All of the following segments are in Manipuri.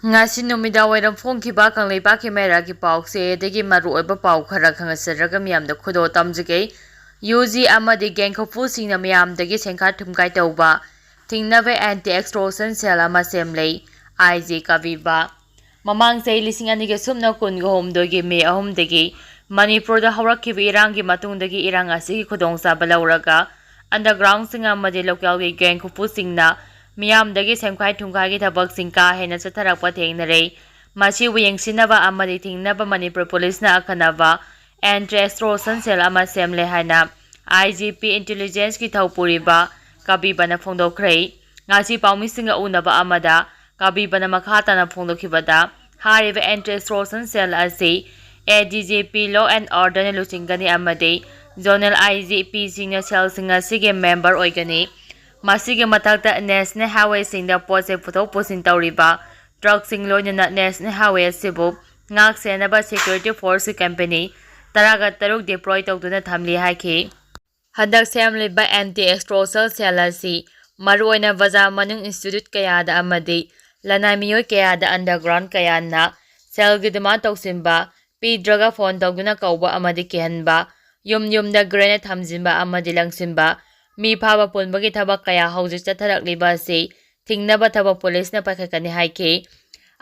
Ngasi numidawairang phongkiba kangleipakki mairaki pause degi maruoiba pau khara khangasaraga miyamda khudo tamjigei UG amadi gengkhofu singna miyamdagi senkha thumkai tauba thingnaba anti extortion cell ama semlei IG kabiba mamang sei lising anige sumna kungo homdogi me ahumdagi Manipurda haurakkiba irangi matungdagi irang asigi khudongchaba lauraga underground singa amadi localgi gengkhofu singna miyamdagi semkhai thumkhai thabak singka hena chatharakpa thengnare masi wiyengsinaba amadi thingnaba Manipur police na akhanaba anti extortion cell ama semle haina IGP intelligence ki thaupuriba kabibana phongdokhrei ngasi paumisinga unaba amada kabibana makhatana phongdokhibada hariba anti extortion cell asi ADGP law and order na lusingani amadi zonal IGP singna cell singa sige member oigani Masige matakta National Highway singda pose puthok pusin tauriba truck sing loinana National Highway sibu ngak senaba security force company taraga taruk deploy tawduna thamli haiki hadak semliba anti extortion cell asi maruoina baza manung institute kayada amadi lanai miyoi kayada underground kayana cell gidama tawsimba pidraga phone tawduna kauba amadi kihanba yumda grenade thamjinba amadi langsimba Mi phaba punbagi thabak kaya hojik chatharakliba asi thingnaba thabak police na pakhakani haiki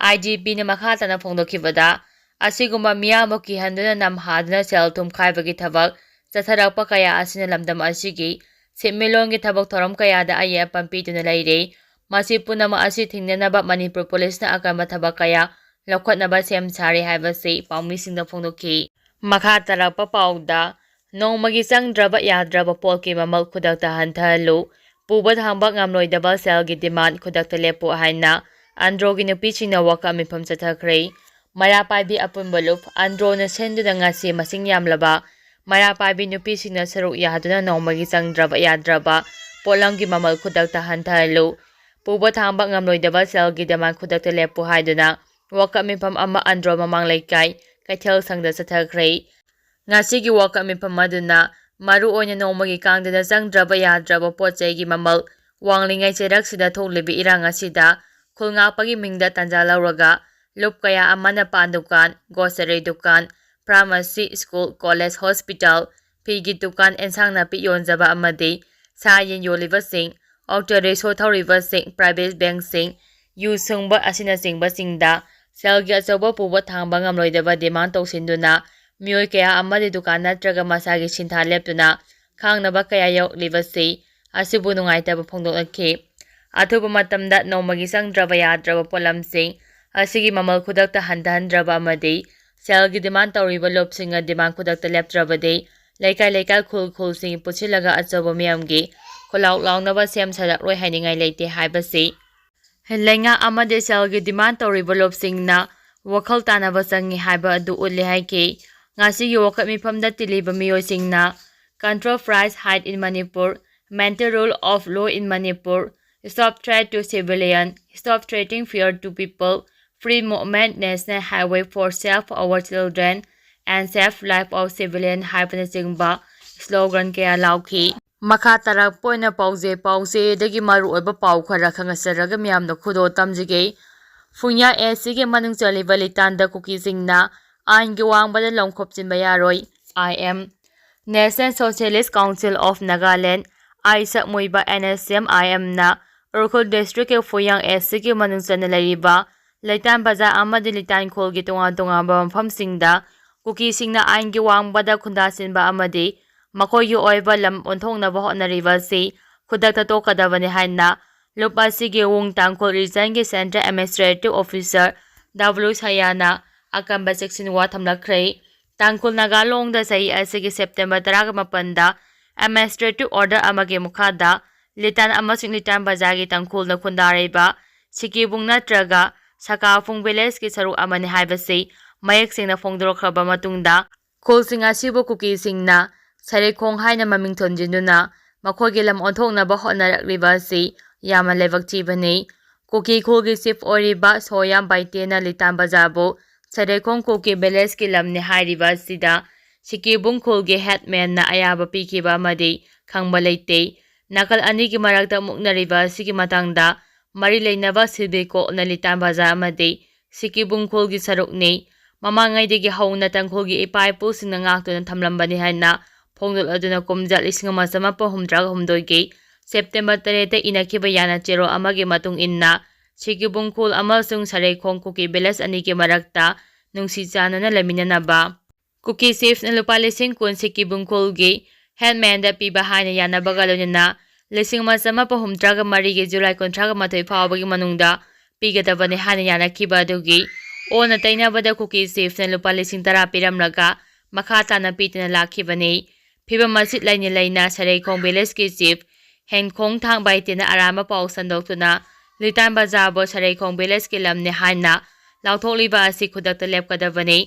IGP na makhatana phongdokhibada asiguma miyamo kihanduna namhaduna sel thumkhaibagi thabak chatharakpa kaya asina lamdam asigi semmelongi thabak thoram kayada aye pampituna leire masi punama asi thingnanaba Manipur police na akama thabak kaya lokhotnaba sem sari haibasi paumisingda phongdokhi makhatarapa pauda Nongmagi changdraba yadraba polki mamal khudakta hanthalu puba thangba ngamloidaba selgi demand khudakta lepo haina androgi nupichina waka mifam chathakhre marapaibi apunbalup andro na senduna ngasi masing yamlaba marapaibi nupisina saruk yaduna nongmagi changdraba yadraba polangi mamal khudakta hanthalu puba thangba ngamloidaba selgi demand khudakta lepo haiduna waka mifam ama andro mamang laikai kaithel sangda chathakhre Ngasigi waka mifam aduna maru oina nongmagi kangdana changdraba yadraba pochegi mamal wanglingai cheraksida thoklibi irang asida khulngapagi mingda tanja lauraga lup kaya amana pan dukan grocery dukan pharmacy school college hospital pigi dukan ensang napi yonjaba amadi sayen yoliba sing octore so thoriba sing private bank sing yu sungba asina singba singda selgi achoba puba thangba ngamloidaba demand tawsinduna Miyoi kaya amadi dukan natraga masagi sintha leptuna khangnaba kaya yoklibasi asibu nungaitaba phongdoknakhi athuba matamda nongmagi changdraba yadraba polamsing asigi mamal khudakta handraba amadi selgi demand tawriba lopsinga demand khudakta leptrabadi laikai khul sing puchilaga achoba miyamgi kholauk sem sadakroi hainingai leite haibasi lenga amadi selgi demand tawriba lopsingna wakhal tanaba changi haiba adu ulle haiki Ngasi yoka mifamda tiliba miyosingna control price hike in Manipur, maintain rule of law in Manipur, stop threat to civilian, stop threatening fear to people, free movement national highway for safe our children, and safe life of civilian haibnachingba slogan kaya laukhi. Makha tarak poina pause dagi maru oiba pau khara khangasaraga miyamna khudo tamjige funya SC manung chaliba litanda cookiesingna Aingi wangbada longkhopchinba yaroi IM National Socialist Council of Nagaland Aisa Muiba NSM IM na Urkhul District of Fuyang SC ki manungchana lariba Laitan Baza amadi litan kholgi tunga mafamsingda cookiesingna aingi wangbada khundasinba amadi makoyu oiba lam onthongnaba hotnariba si khudakta tokadabani haina lupa sige wung tangkhol region ki Central Administrative Officer W Sayana Akamba section wa thamlakhrei tangkul nagalong da sai asigi September 18 da administrative order amage mukhada litan amasing litan bazagi tangkul na khundaraiba sikibung natraga sakafung village ki saru amani haibasi mayak singna phongdorokhraba matungda khulsing asibu cookie singna sarekhong haina maming thonjinduna makhogi lam onthoknaba hotnarakliba si yama levak chibani cookie khulgi chief oriba soyam baitena litan bazabu Sarekhong Cookie Village ki lamni hairiba sida sikibung khulgi headman na ayaba pikiba amadi khangba leite nakal ani ki marakta muknariba sigi matangda mari leinaba silbiko na litan baza amadi ꯁꯤꯀꯤꯕꯨꯡꯈꯨꯜꯒꯤ ꯁꯔꯨꯛꯅꯤ ꯃꯃꯥꯡꯉꯩꯗꯒꯤ ꯍꯧꯅ ꯇꯥꯡꯈꯨꯜꯒꯤ ꯏꯄꯥ-ꯏꯄꯨꯁꯤꯡꯅ ꯉꯥꯛꯇꯨꯅ ꯊꯝꯂꯝꯕꯅꯤ ꯍꯥꯏꯅ ꯐꯣꯡꯗꯣꯛꯂꯗꯨꯅ ꯀꯨꯝꯖꯥ 1938ꯒꯤ ꯁꯦꯞꯇꯦꯝꯕꯔ 8ꯗ ꯏꯅꯈꯤꯕ ꯌꯥꯅꯆꯦꯔꯣꯜ ꯑꯃꯒꯤ ꯃꯇꯨꯡ ꯏꯟꯅ ꯁꯤꯀꯤꯕꯨꯡꯈꯨꯜ ꯑꯃꯁꯨꯡ ꯁꯔꯩꯈꯣꯡ ꯀꯨꯀꯤ ꯚꯤꯂꯦꯖ ꯑꯅꯤꯒꯤ ꯃꯔꯛꯇ ꯅꯨꯡꯁꯤ ꯆꯥꯟꯅꯅ ꯂꯩꯃꯤꯟꯅꯅꯕ ꯀꯨꯀꯤ ꯆꯤꯐꯅ ꯂꯨꯄꯥ 10,000 ꯁꯤꯀꯤꯕꯨꯡꯈꯨꯜꯒꯤ ꯍꯦꯗꯃꯦꯟꯗ ꯄꯤꯕ ꯍꯥꯏꯅ ꯌꯥꯅꯕꯒ ꯂꯣꯏꯅꯅ 1983ꯒꯤ ꯖꯨꯂꯥꯏ 31 ꯐꯥꯎꯕꯒꯤ ꯃꯅꯨꯡꯗ ꯄꯤꯒꯗꯕꯅꯤ ꯍꯥꯏꯅ ꯌꯥꯅꯈꯤꯕ ꯑꯗꯨꯒꯤ ꯑꯣꯟꯅ ꯇꯩꯅꯕꯗ ꯀꯨꯀꯤ ꯆꯤꯐꯅ ꯂꯨꯄꯥ 10,000 ꯄꯤꯔꯝꯂꯒ ꯃꯈꯥ ꯇꯥꯅ ꯄꯤꯗꯅ ꯂꯥꯛꯈꯤꯕꯅꯤ꯫ ꯐꯤꯕꯝ ꯑꯁꯤ ꯂꯩꯅ ꯁꯔꯩꯈꯣꯡ ꯚꯤꯂꯦꯖꯀꯤ ꯆꯤꯐ ꯍꯦꯟꯈꯣꯡꯊꯥꯡ ꯕꯥꯏꯇꯦꯅ ꯑꯔꯥꯟꯕ ꯄꯥꯎ ꯁꯟꯗꯣꯛꯇꯨꯅ ꯂꯤꯇꯥꯟ ꯕꯖꯥꯔꯕꯨ ꯁꯔꯩꯈꯣꯡ ꯚꯤꯂꯦꯖꯀꯤ ꯂꯝꯅꯤ ꯍꯥꯏꯅ ꯂꯥꯎꯊꯣꯛꯂꯤꯕ ꯑꯁꯤ ꯈꯨꯗꯛꯇ ꯂꯦꯞꯀꯗꯕꯅꯤ꯫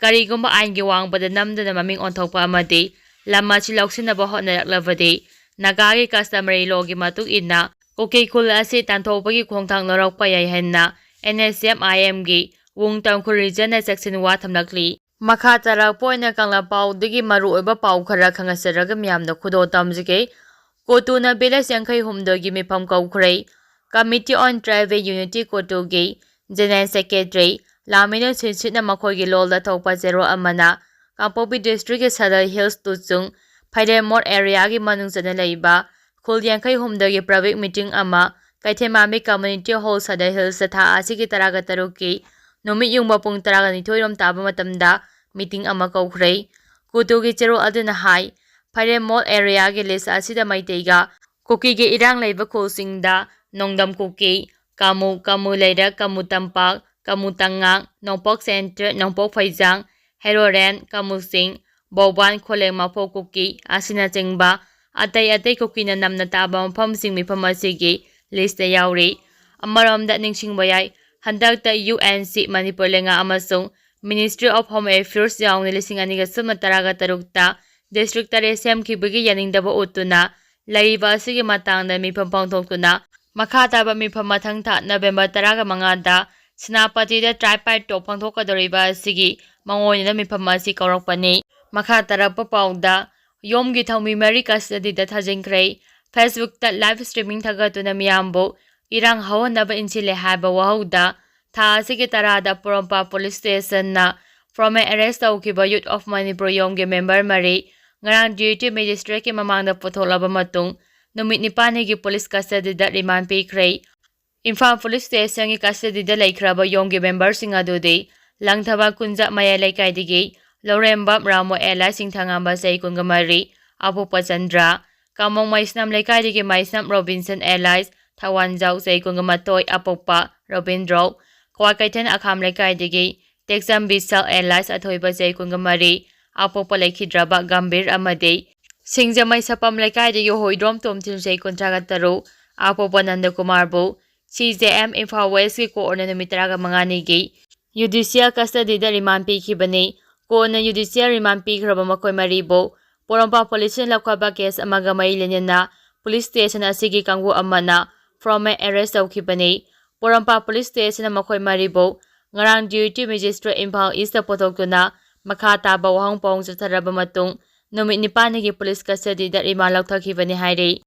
ꯀꯔꯤꯒꯨꯝꯕ ꯑꯥꯏꯟꯒꯤ ꯋꯥꯡꯃꯗ ꯅꯝꯗꯨꯅ ꯃꯃꯤꯡ ꯑꯣꯟꯊꯣꯛꯄ ꯑꯃꯗꯤ ꯂꯝ ꯑꯁꯤ ꯂꯧꯁꯤꯟꯅꯕ ꯍꯣꯠꯅꯔꯛꯂꯕꯗꯤ ꯅꯥꯒꯥꯒꯤ ꯀꯁꯇꯃꯔꯤ ꯂꯣꯒꯤ ꯃꯇꯨꯡ ꯏꯟꯅ ꯀꯨꯀꯤ ꯈꯨꯜ ꯑꯁꯤ ꯇꯥꯟꯊꯣꯛꯄꯒꯤ ꯈꯣꯡꯊꯥꯡ ꯂꯧꯔꯛꯄ ꯌꯥꯏ ꯍꯥꯏꯅ NSM-IM-ꯒꯤ ꯋꯨꯡ ꯇꯥꯡꯈꯨꯜ ꯔꯤꯖꯟꯅ ꯆꯦꯛꯁꯤꯟꯋꯥ ꯊꯝꯂꯛꯂꯤ꯫ ꯃꯈꯥ ꯇꯥꯔꯛꯄ ꯑꯣꯏꯅ ꯀꯪꯂꯥꯄꯥꯎꯗꯒꯤ ꯃꯔꯨꯑꯣꯏꯕ ꯄꯥꯎ ꯈꯔ ꯈꯪꯍꯟꯖꯔꯒ ꯃꯤꯌꯥꯝꯗ ꯈꯨꯗꯣꯜ ꯇꯝꯖꯒꯦ꯫ ꯀꯣꯇꯨꯅ ꯚꯤꯂꯦꯖ 60 ꯒꯤ ꯃꯤꯐꯝ ꯀꯧꯈ꯭ꯔꯦ꯫ ꯀꯃꯤꯇꯤ ꯑꯣꯟ ꯇ꯭ꯔꯥꯏꯕꯦꯜ ꯌꯨꯅꯤꯇꯤ ꯀꯣꯇꯨꯒꯤ ꯖꯦꯅꯔꯦꯜ ꯁꯦꯀ꯭ꯔꯦꯇꯔꯤ ꯂꯥꯃꯤꯅꯨ ꯁꯤꯟꯁꯤꯠꯅ ꯃꯈꯣꯏꯒꯤ ꯂꯣꯜꯗ ꯊꯣꯛꯄ ꯆꯦꯔꯣꯜ ꯑꯃꯅ ꯀꯥꯡꯄꯣꯛꯄꯤ ꯗꯤꯁꯇ꯭ꯔꯤꯛꯀꯤ ꯁꯗꯜ ꯍꯤꯜꯁ ꯇꯨꯆꯨꯡ ꯐꯩꯔꯦꯝꯃꯣꯠ ꯑꯦꯔꯤꯌꯥꯒꯤ ꯃꯅꯨꯡ ꯆꯟꯅ ꯂꯩꯕ ꯈꯨꯜ 60ꯒꯤ ꯄꯕ꯭ꯂꯤꯛ ꯃꯤꯇꯤꯡ ꯑꯃ ꯀꯩꯊꯦꯜꯃꯥꯟꯕꯤ ꯀꯝꯃ꯭ꯌꯨꯅꯤꯇꯤ ꯍꯣꯜ ꯁꯗꯜ ꯍꯤꯜꯁꯇ ꯊꯥ ꯑꯁꯤꯒꯤ 13ꯒꯤ ꯅꯨꯃꯤꯠ ꯌꯨꯡꯕ ꯄꯨꯡ 12:02 ꯇꯥꯕ ꯃꯇꯝꯗ ꯃꯤꯇꯤꯡ ꯑꯃ ꯀꯧꯈ꯭ꯔꯦ꯫ ꯀꯣꯇꯨꯒꯤ ꯆꯦꯔꯣꯜ ꯑꯗꯨꯅ ꯍꯥꯏ ꯐꯩꯔꯦꯝꯃꯣꯠ ꯑꯦꯔꯤꯌꯥꯒꯤ ꯂꯤꯁ ꯑꯁꯤꯗ ꯃꯩꯇꯩꯒ ꯀꯨꯀꯤꯒꯤ ꯏꯔꯥꯡ ꯂꯩꯕ ꯈꯨꯜꯁꯤꯡꯗ ꯅꯣꯡꯗꯝ ꯀꯨꯀꯤ, ꯀꯥꯃꯨ, ꯀꯥꯃꯨ ꯂꯩꯔꯛ, ꯀꯥꯃꯨ ꯇꯝꯄꯥꯛ, ꯀꯥꯃꯨ ꯇꯉꯥꯡ, ꯅꯣꯡꯄꯣꯛ ꯁꯦꯟꯇꯔ, ꯅꯣꯡꯄꯣꯛ ꯐꯩꯖꯥꯡ, ꯍꯦꯔꯣꯔꯦꯟ, ꯀꯥꯃꯨꯆꯤꯡ, ꯕꯧꯕꯥꯟ, ꯈꯣꯂꯦꯡ ꯃꯐꯧ ꯀꯨꯀꯤ ꯑꯁꯤꯅꯆꯤꯡꯕ ꯑꯇꯩ ꯀꯨꯀꯤꯅ ꯅꯝꯅ ꯇꯥꯕ ꯃꯐꯝꯁꯤꯡ ꯃꯤꯐꯝ ꯑꯁꯤꯒꯤ ꯂꯤꯁꯇ ꯌꯥꯎꯔꯤ꯫ ꯑꯃꯔꯣꯝꯗ ꯅꯤꯡꯁꯤꯡꯕ ꯌꯥꯏ ꯍꯟꯗꯛꯇ UNC ꯃꯅꯤꯄꯨꯔ ꯂꯩꯉꯥꯛ ꯑꯃꯁꯨꯡ ꯃꯤꯅꯤꯁꯇ꯭ꯔꯤ ꯑꯣꯐ ꯍꯣꯝ ꯑꯦꯐꯤꯌꯔꯁ ꯌꯥꯎꯅ 2013ꯇ ꯗꯤꯁꯇ꯭ꯔꯤꯛ 8 ꯁꯦꯝꯈꯤꯕꯒꯤ ꯌꯥꯅꯤꯡꯗꯕ ꯎꯠꯇꯨꯅ ꯂꯩꯔꯤꯕ ꯑꯁꯤꯒꯤ ꯃꯇꯥꯡꯗ ꯃꯤꯐꯝ ꯄꯥꯡꯊꯣꯛꯇꯨꯅ ꯃꯈꯥ ꯇꯥꯕ ꯃꯤꯐꯝ ꯃꯊꯪ ꯊꯥ ꯅꯕꯦꯝꯕꯔ 15ꯗ ꯁꯦꯅꯥꯄꯇꯤꯗ ꯇ꯭ꯔꯥꯏꯕ ꯄ꯭ꯔꯥꯏꯗ ꯇꯣꯛ ꯄꯥꯡꯊꯣꯛꯀꯗꯧꯔꯤꯕ ꯑꯁꯤꯒꯤ ꯃꯥꯡꯑꯣꯏꯅꯅ ꯃꯤꯐꯝ ꯑꯁꯤ ꯀꯧꯔꯛꯄꯅꯤ꯫ ꯃꯈꯥ ꯇꯥꯔꯛꯄ ꯄꯥꯎꯗ ꯌꯣꯝꯒꯤ ꯊꯧꯃꯤ 4 ꯀꯁꯇꯗꯤꯗ ꯊꯥꯖꯤꯟꯈ꯭ꯔꯦ꯫ ꯐꯦꯁꯕꯨꯛꯇ ꯂꯥꯏꯚ ꯁ꯭ꯇ꯭ꯔꯤꯃꯤꯡ ꯊꯥꯒꯠꯇꯨꯅ ꯃꯤꯌꯥꯝꯕꯨ ꯏꯔꯥꯡ ꯍꯧꯍꯟꯅꯕ ꯏꯟꯁꯤꯜꯂꯦ ꯍꯥꯏꯕ ꯋꯥꯍꯧꯗ ꯊꯥ ꯑꯁꯤꯒꯤ 10ꯗ ꯄꯣꯔꯣꯝꯄꯥꯠ ꯄꯨꯂꯤꯁ ꯁ꯭ꯇꯦꯁꯟꯅ ꯐ꯭ꯔꯣꯝ ꯑꯦꯔꯦꯁ ꯇꯧꯈꯤꯕ ꯌꯨꯠ ꯑꯣꯐ ꯃꯅꯤꯄꯨꯔ ꯌꯣꯝꯒꯤ ꯃꯦꯝꯕꯔ 4 ꯉꯔꯥꯡ ꯗ꯭ꯌꯨꯇꯤ ꯃꯦꯖꯤꯁꯇ꯭ꯔꯦꯠꯀꯤ ꯃꯃꯥꯡꯗ ꯄꯨꯊꯣꯛꯂꯕ ꯃꯇꯨꯡ ꯅꯨꯃꯤꯠ 9ꯅꯤꯒꯤ ꯄꯨꯂꯤꯁ ꯀꯁꯇꯗꯤꯗ ꯔꯤꯃꯥꯟꯗ ꯄꯤꯈ꯭ꯔꯦ꯫ ꯏꯝꯐꯥꯜ ꯄꯨꯂꯤꯁ ꯁ꯭ꯇꯦꯁꯟꯒꯤ ꯀꯁꯇꯗꯤꯗ ꯂꯩꯈ꯭ꯔꯕ ꯌꯣꯝꯒꯤ ꯃꯦꯝꯕꯔꯁꯤꯡ ꯑꯗꯨꯗꯤ ꯂꯪꯊꯕꯥꯜ ꯀꯨꯟꯖꯥ ꯃꯌꯥꯏ ꯂꯩꯀꯥꯏꯗꯒꯤ ꯂꯧꯔꯦꯝꯕꯝ ꯔꯥꯃꯣ ꯑꯦꯂꯥꯏ ꯁꯤꯡꯊꯥꯉꯝꯕ ꯆꯍꯤ 14, ꯑꯄꯣꯛꯄ ꯆꯟꯗ꯭ꯔ, ꯀꯥꯃꯣꯡ ꯃꯩꯁꯅꯥꯝ ꯂꯩꯀꯥꯏꯗꯒꯤ ꯃꯩꯁꯅꯥꯝ ꯔꯣꯕꯤꯟꯁꯟ ꯑꯦꯂꯥꯏꯁ ꯊꯋꯥꯟꯖꯥꯎ ꯆꯍꯤ 12, ꯑꯄꯣꯛꯄ ꯔꯣꯕꯤꯟꯗ꯭ꯔꯣ, ꯀ꯭ꯋꯥꯀꯩꯊꯦꯜ ꯑꯈꯥꯝ ꯂꯩꯀꯥꯏꯗꯒꯤ ꯇꯦꯛꯆꯝ ꯕꯤꯁꯥꯜ ꯑꯦꯂꯥꯏꯁ ꯑꯊꯣꯏꯕ ꯆꯍꯤ 14, ꯑꯄꯣꯛꯄ ꯂꯩꯈꯤꯗ꯭ꯔꯕ ꯒꯝꯚꯤꯔ ꯑꯃꯗꯤ ꯁꯤꯡꯖꯃꯩ ꯁꯄꯝ ꯂꯩꯀꯥꯏꯗꯒꯤ ꯍꯣꯏꯗ꯭ꯔꯣꯝ ꯇꯣꯝꯊꯤꯟ ꯆꯍꯤ 33, ꯑꯄꯣꯛꯄ ꯅꯟꯗꯀꯨꯃꯥꯔꯕꯨ CJM ꯏꯝꯐꯥꯜ ꯋꯦꯁꯀꯤ ꯀꯣꯔꯠꯅ ꯅꯨꯃꯤꯠ 15ꯅꯤꯒꯤ ꯖꯨꯗꯤꯁꯤꯌꯦꯜ ꯀꯁꯇꯗꯤꯗ ꯔꯤꯃꯥꯟꯗ ꯄꯤꯈꯤꯕꯅꯤ꯫ ꯀꯣꯔꯠꯅ ꯖꯨꯗꯤꯁꯤꯌꯦꯜ ꯔꯤꯃꯥꯟꯗ ꯄꯤꯈ꯭ꯔꯕ ꯃꯈꯣꯏ 4ꯕꯨ ꯄꯣꯔꯣꯝꯄꯥꯠ ꯄꯨꯂꯤꯁꯅ ꯂꯧꯈꯠꯄ ꯀꯦꯁ ꯑꯃꯒ ꯃꯔꯤ ꯂꯩꯅꯅ ꯄꯨꯂꯤꯁ ꯁ꯭ꯇꯦꯁꯟ ꯑꯁꯤꯒꯤ ꯀꯥꯡꯕꯨ ꯑꯃꯅ ꯐ꯭ꯔꯣꯝ ꯑꯦꯔꯦꯁ ꯇꯧꯈꯤꯕꯅꯤ꯫ ꯄꯣꯔꯣꯝꯄꯥꯠ ꯄꯨꯂꯤꯁ ꯁ꯭ꯇꯦꯁꯟꯅ ꯃꯈꯣꯏ 4ꯕꯨ ꯉꯔꯥꯡ ꯗ꯭ꯌꯨꯇꯤ ꯃꯦꯖꯤꯁꯇ꯭ꯔꯦꯠ ꯏꯝꯐꯥꯜ ꯏꯁꯇ ꯄꯨꯊꯣꯛꯇꯨꯅ ꯃꯈꯥ ꯇꯥꯕ ꯋꯥꯍꯪ ꯄꯥꯎꯈꯨꯝ ꯆꯠꯊꯔꯕ ꯃꯇꯨꯡ ꯅꯨꯃꯤꯠ 9ꯅꯤꯒꯤ ꯄꯨꯂꯤꯁ ꯀꯁꯇꯗꯤꯗ ꯔꯤꯃꯥꯟꯗ ꯂꯧꯊꯈꯤꯕꯅꯤ ꯍꯥꯏꯔꯤ꯫